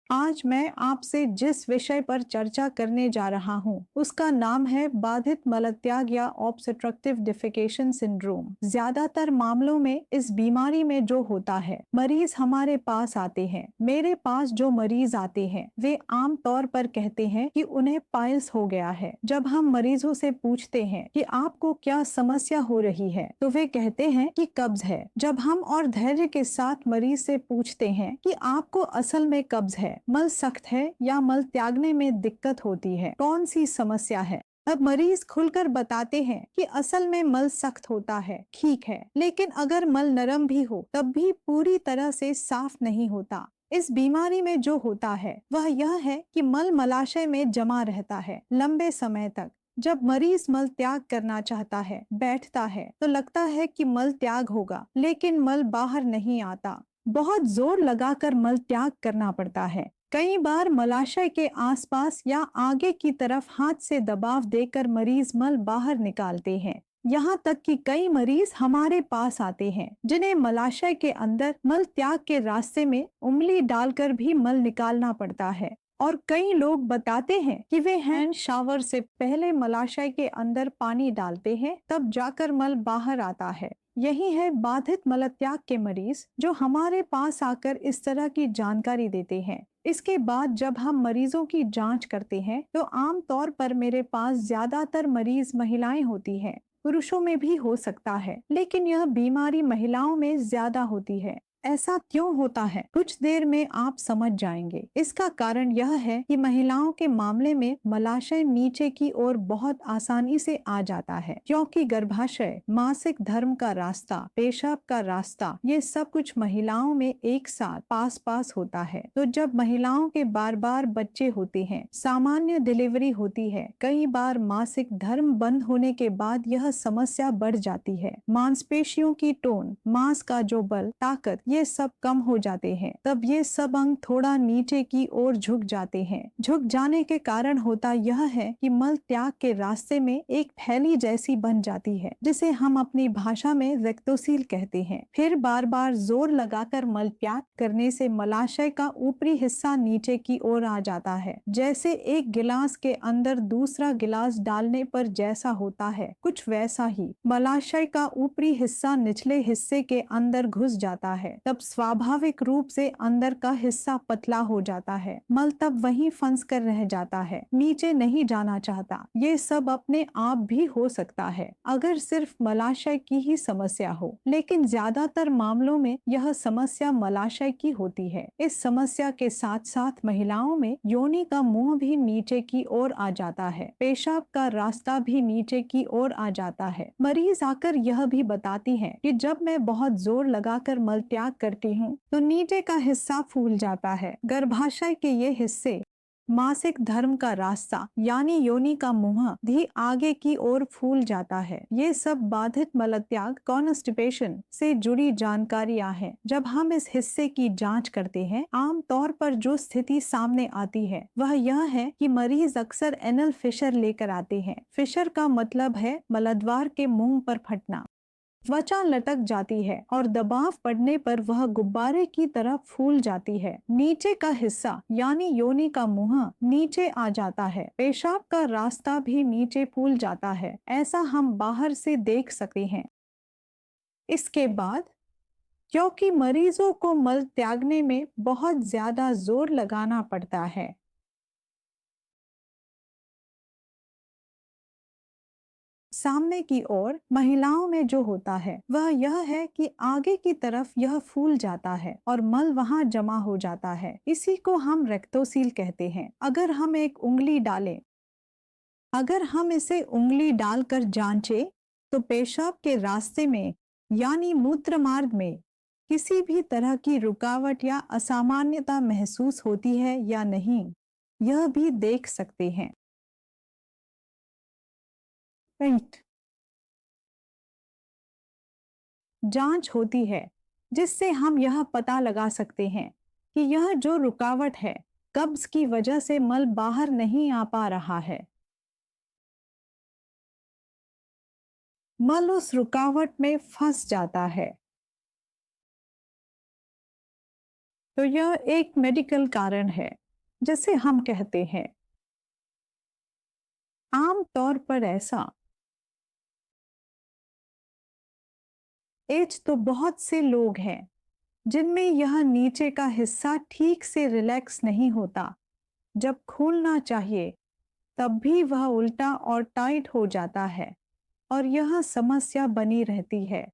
आज मैं आपसे जिस विषय पर चर्चा करने जा रहा हूँ उसका नाम है बाधित मलत्याग या ऑब्स्ट्रक्टिव डिफेकेशन सिंड्रोम। ज्यादातर मामलों में इस बीमारी में जो होता है, मरीज हमारे पास आते हैं। मेरे पास जो मरीज आते हैं वे आम तौर पर कहते हैं कि उन्हें पाइल्स हो गया है। जब हम मरीजों से पूछते हैं कि आपको क्या समस्या हो रही है तो वे कहते हैं कि कब्ज है। जब हम और धैर्य के साथ मरीज से पूछते हैं कि आपको असल में कब्ज है, मल सख्त है या मल त्यागने में दिक्कत होती है, कौन सी समस्या है, अब मरीज खुलकर बताते हैं कि असल में मल सख्त होता है, ठीक है, लेकिन अगर मल नरम भी हो तब भी पूरी तरह से साफ नहीं होता। इस बीमारी में जो होता है वह यह है कि मल मलाशय में जमा रहता है लंबे समय तक। जब मरीज मल त्याग करना चाहता है, बैठता है, तो लगता है कि मल त्याग होगा, लेकिन मल बाहर नहीं आता। बहुत जोर लगाकर मल त्याग करना पड़ता है। कई बार मलाशय के आसपास या आगे की तरफ हाथ से दबाव देकर मरीज मल बाहर निकालते हैं। यहाँ तक कि कई मरीज हमारे पास आते हैं जिन्हें मलाशय के अंदर मल त्याग के रास्ते में उंगली डालकर भी मल निकालना पड़ता है। और कई लोग बताते हैं कि वे हैंड शावर से पहले मलाशय के अंदर पानी डालते हैं, तब जाकर मल बाहर आता है। यही है बाधित मलत्याग के मरीज जो हमारे पास आकर इस तरह की जानकारी देते हैं। इसके बाद जब हम मरीजों की जांच करते हैं तो आम तौर पर मेरे पास ज्यादातर मरीज महिलाएं होती हैं। पुरुषों में भी हो सकता है, लेकिन यह बीमारी महिलाओं में ज्यादा होती है। ऐसा क्यों होता है, कुछ देर में आप समझ जाएंगे। इसका कारण यह है कि महिलाओं के मामले में मलाशय नीचे की ओर बहुत आसानी से आ जाता है, क्योंकि गर्भाशय, मासिक धर्म का रास्ता, पेशाब का रास्ता, ये सब कुछ महिलाओं में एक साथ पास पास होता है। तो जब महिलाओं के बार बार बच्चे होते हैं, सामान्य डिलीवरी होती है, कई बार मासिक धर्म बंद होने के बाद यह समस्या बढ़ जाती है। मांसपेशियों की टोन, मांस का जो बल, ताकत, ये सब कम हो जाते हैं। तब ये सब अंग थोड़ा नीचे की ओर झुक जाते हैं। झुक जाने के कारण होता यह है कि मल त्याग के रास्ते में एक थैली जैसी बन जाती है, जिसे हम अपनी भाषा में रेक्टोसील कहते हैं। फिर बार बार जोर लगाकर मल त्याग करने से मलाशय का ऊपरी हिस्सा नीचे की ओर आ जाता है, जैसे एक गिलास के अंदर दूसरा गिलास डालने पर जैसा होता है, कुछ वैसा ही। मलाशय का ऊपरी हिस्सा निचले हिस्से के अंदर घुस जाता है, तब स्वाभाविक रूप से अंदर का हिस्सा पतला हो जाता है। मल तब वहीं फंस कर रह जाता है, नीचे नहीं जाना चाहता। ये सब अपने आप भी हो सकता है अगर सिर्फ मलाशय की ही समस्या हो, लेकिन ज्यादातर मामलों में यह समस्या मलाशय की होती है। इस समस्या के साथ साथ महिलाओं में योनि का मुंह भी नीचे की ओर आ जाता है, पेशाब का रास्ता भी नीचे की ओर आ जाता है। मरीज आकर यह भी बताती हैं कि जब मैं बहुत जोर लगाकर मल त्याग करती हूँ तो नीचे का हिस्सा फूल जाता है। गर्भाशय के ये हिस्से, मासिक धर्म का रास्ता यानी योनि का मुंह भी आगे की ओर फूल जाता है। ये सब बाधित मलत्याग कॉन्स्टिपेशन से जुड़ी जानकारियां हैं। जब हम इस हिस्से की जांच करते हैं, आम तौर पर जो स्थिति सामने आती है वह यह है कि मरीज अक्सर एनल फिशर लेकर आते हैं। फिशर का मतलब है मलद्वार के मुंह पर फटना। त्वचा लटक जाती है और दबाव पड़ने पर वह गुब्बारे की तरह फूल जाती है। नीचे का हिस्सा यानी योनि का मुंह नीचे आ जाता है। पेशाब का रास्ता भी नीचे फूल जाता है। ऐसा हम बाहर से देख सकते हैं। इसके बाद क्योंकि मरीजों को मल त्यागने में बहुत ज्यादा जोर लगाना पड़ता है, सामने की ओर महिलाओं में जो होता है वह यह है कि आगे की तरफ यह फूल जाता है और मल वहां जमा हो जाता है। इसी को हम रेक्टोसील कहते हैं। अगर हम एक उंगली डालें, अगर हम इसे उंगली डालकर जांचें तो पेशाब के रास्ते में यानी मूत्र मार्ग में किसी भी तरह की रुकावट या असामान्यता महसूस होती है या नहीं, यह भी देख सकते हैं। राइट। जांच होती है जिससे हम यह पता लगा सकते हैं कि यह जो रुकावट है, कब्ज की वजह से मल बाहर नहीं आ पा रहा है। मल उस रुकावट में फंस जाता है। तो यह एक मेडिकल कारण है, जैसे हम कहते हैं। आम तौर पर ऐसा एज तो बहुत से लोग हैं जिनमें यह नीचे का हिस्सा ठीक से रिलैक्स नहीं होता। जब खोलना चाहिए तब भी वह उल्टा और टाइट हो जाता है और यह समस्या बनी रहती है।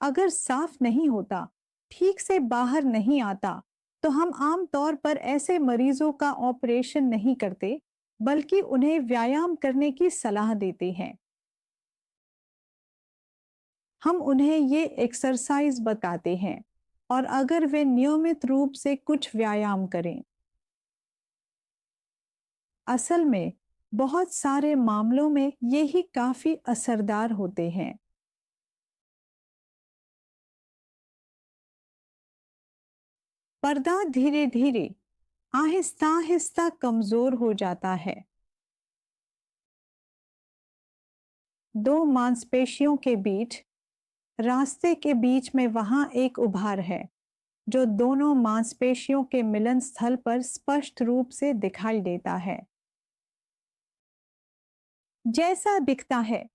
अगर साफ नहीं होता, ठीक से बाहर नहीं आता, तो हम आम तौर पर ऐसे मरीजों का ऑपरेशन नहीं करते, बल्कि उन्हें व्यायाम करने की सलाह देते हैं। हम उन्हें ये एक्सरसाइज बताते हैं और अगर वे नियमित रूप से कुछ व्यायाम करें। असल में बहुत सारे मामलों में यही काफी असरदार होते हैं। पर्दा धीरे धीरे आहिस्ता आहिस्ता कमजोर हो जाता है। दो मांसपेशियों के बीच रास्ते के बीच में वहां एक उभार है जो दोनों मांसपेशियों के मिलन स्थल पर स्पष्ट रूप से दिखाई देता है। जैसा दिखता है।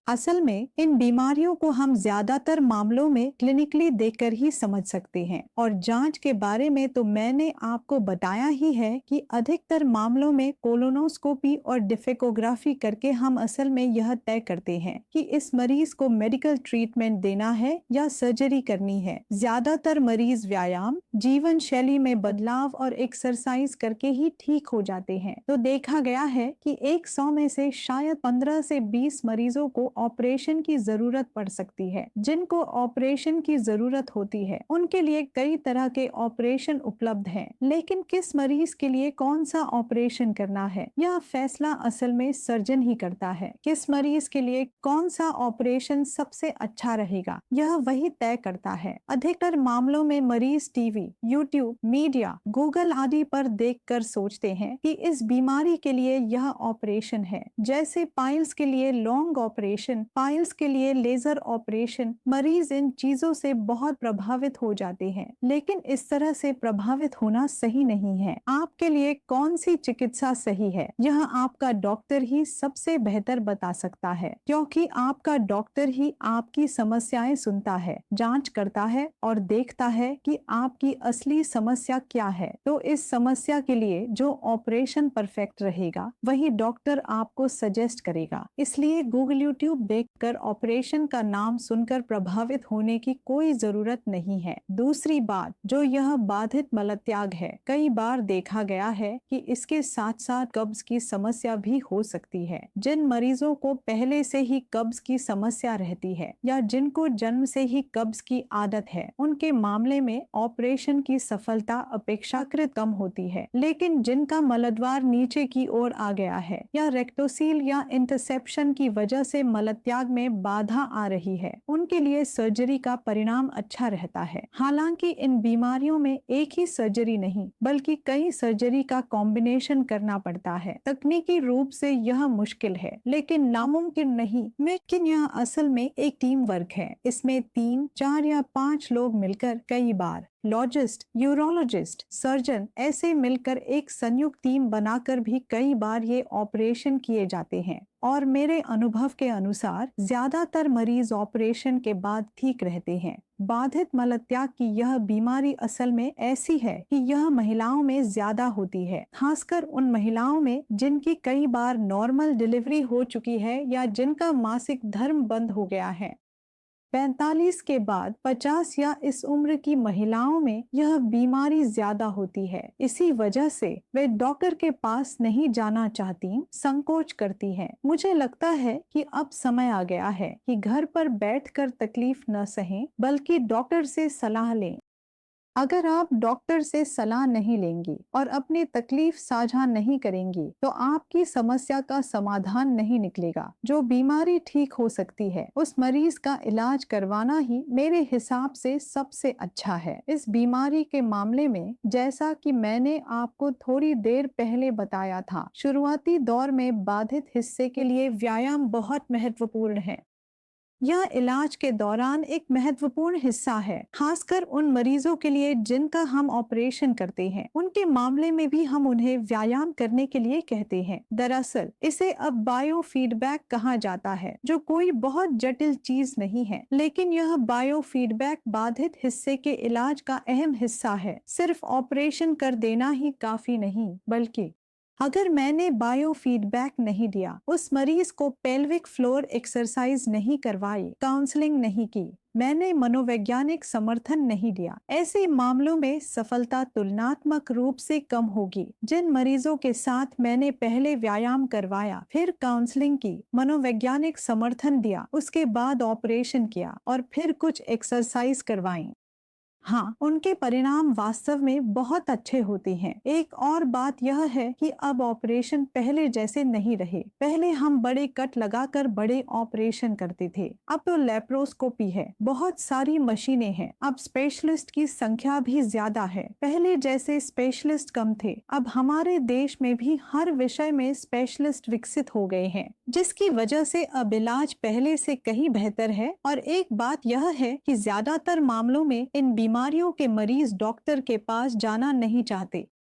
असल में इन बीमारियों को हम ज्यादातर मामलों में क्लिनिकली देखकर ही समझ सकते हैं और जांच के बारे में तो मैंने आपको बताया ही है कि अधिकतर मामलों में कोलोनोस्कोपी और डिफेकोग्राफी करके हम असल में यह तय करते हैं कि इस मरीज को मेडिकल ट्रीटमेंट देना है या सर्जरी करनी है। ज्यादातर मरीज व्यायाम, जीवन शैली में बदलाव और एक्सरसाइज करके ही ठीक हो जाते हैं। तो देखा गया है कि 100 में से शायद 15 से 20 मरीजों को ऑपरेशन की जरूरत पड़ सकती है। जिनको ऑपरेशन की जरूरत होती है उनके लिए कई तरह के ऑपरेशन उपलब्ध हैं, लेकिन किस मरीज के लिए कौन सा ऑपरेशन करना है यह फैसला असल में सर्जन ही करता है। किस मरीज के लिए कौन सा ऑपरेशन सबसे अच्छा रहेगा यह वही तय करता है। अधिकतर मामलों में मरीज टीवी, यूट्यूब, मीडिया, गूगल आदि पर देखकर सोचते हैं कि इस बीमारी के लिए यह ऑपरेशन है। जैसे पाइल्स के लिए लॉन्ग ऑपरेशन, पाइल्स के लिए लेजर ऑपरेशन। मरीज इन चीजों से बहुत प्रभावित हो जाते हैं, लेकिन इस तरह से प्रभावित होना सही नहीं है। आपके लिए कौन सी चिकित्सा सही है यह आपका डॉक्टर ही सबसे बेहतर बता सकता है, क्योंकि आपका डॉक्टर ही आपकी समस्याएं सुनता है, जांच करता है और देखता है कि आपकी असली समस्या क्या है। तो इस समस्या के लिए जो ऑपरेशन परफेक्ट रहेगा वही डॉक्टर आपको सजेस्ट करेगा। इसलिए गूगल, यूट्यूब देखकर ऑपरेशन का नाम सुनकर प्रभावित होने की कोई जरूरत नहीं है। दूसरी बात, जो यह बाधित मलत्याग है, कई बार देखा गया है कि इसके साथ साथ कब्ज की समस्या भी हो सकती है। जिन मरीजों को पहले से ही कब्ज की समस्या रहती है या जिनको जन्म से ही कब्ज की आदत है, उनके मामले में ऑपरेशन की सफलता अपेक्षाकृत कम होती है। लेकिन जिनका मलद्वार नीचे की ओर आ गया है या रेक्टोसील या इंटरसेप्शन की वजह से मलत्याग में बाधा आ रही है, उनके लिए सर्जरी का परिणाम अच्छा रहता है। हालांकि इन बीमारियों में एक ही सर्जरी नहीं बल्कि कई सर्जरी का कॉम्बिनेशन करना पड़ता है। तकनीकी रूप से यह मुश्किल है लेकिन नामुमकिन नहीं। लेकिन यह असल में एक टीम वर्क है। इसमें 3, 4 या 5 लोग मिलकर, कई बार लॉजिस्ट, यूरोलॉजिस्ट, सर्जन ऐसे मिलकर एक संयुक्त टीम बनाकर भी कई बार ये ऑपरेशन किए जाते हैं। और मेरे अनुभव के अनुसार ज्यादातर मरीज ऑपरेशन के बाद ठीक रहते हैं। बाधित मलत्याग की यह बीमारी असल में ऐसी है कि यह महिलाओं में ज्यादा होती है, खासकर उन महिलाओं में जिनकी कई बार नॉर्मल डिलीवरी हो चुकी है या जिनका मासिक धर्म बंद हो गया है। 45 के बाद 50 या इस उम्र की महिलाओं में यह बीमारी ज्यादा होती है। इसी वजह से वे डॉक्टर के पास नहीं जाना चाहती, संकोच करती हैं। मुझे लगता है कि अब समय आ गया है कि घर पर बैठकर तकलीफ न सहें, बल्कि डॉक्टर से सलाह लें। अगर आप डॉक्टर से सलाह नहीं लेंगी और अपनी तकलीफ साझा नहीं करेंगी तो आपकी समस्या का समाधान नहीं निकलेगा। जो बीमारी ठीक हो सकती है उस मरीज का इलाज करवाना ही मेरे हिसाब से सबसे अच्छा है। इस बीमारी के मामले में, जैसा कि मैंने आपको थोड़ी देर पहले बताया था, शुरुआती दौर में बाधित हिस्से के लिए व्यायाम बहुत महत्वपूर्ण है। यह इलाज के दौरान एक महत्वपूर्ण हिस्सा है, खासकर उन मरीजों के लिए जिनका हम ऑपरेशन करते हैं। उनके मामले में भी हम उन्हें व्यायाम करने के लिए कहते हैं। दरअसल इसे अब बायो फीडबैक कहा जाता है, जो कोई बहुत जटिल चीज नहीं है, लेकिन यह बायो फीडबैक बाधित हिस्से के इलाज का अहम हिस्सा है। सिर्फ ऑपरेशन कर देना ही काफी नहीं, बल्कि अगर मैंने बायो फीडबैक नहीं दिया, उस मरीज को पेल्विक फ्लोर एक्सरसाइज नहीं करवाई, काउंसलिंग नहीं की, मैंने मनोवैज्ञानिक समर्थन नहीं दिया, ऐसे मामलों में सफलता तुलनात्मक रूप से कम होगी। जिन मरीजों के साथ मैंने पहले व्यायाम करवाया, फिर काउंसलिंग की, मनोवैज्ञानिक समर्थन दिया, उसके बाद ऑपरेशन किया और फिर कुछ एक्सरसाइज करवाई, हाँ, उनके परिणाम वास्तव में बहुत अच्छे होते हैं। एक और बात यह है कि अब ऑपरेशन पहले जैसे नहीं रहे। पहले हम बड़े कट लगाकर बड़े ऑपरेशन करते थे, अब तो लेप्रोस्कोपी है, बहुत सारी मशीनें हैं, अब स्पेशलिस्ट की संख्या भी ज्यादा है। पहले जैसे स्पेशलिस्ट कम थे, अब हमारे देश में भी हर विषय में स्पेशलिस्ट विकसित हो गए हैं, जिसकी वजह से अब इलाज पहले से कहीं बेहतर है। और एक बात यह है कि ज्यादातर मामलों में इन बीमारियों के मरीज डॉक्टर के पास जाना नहीं चाहते,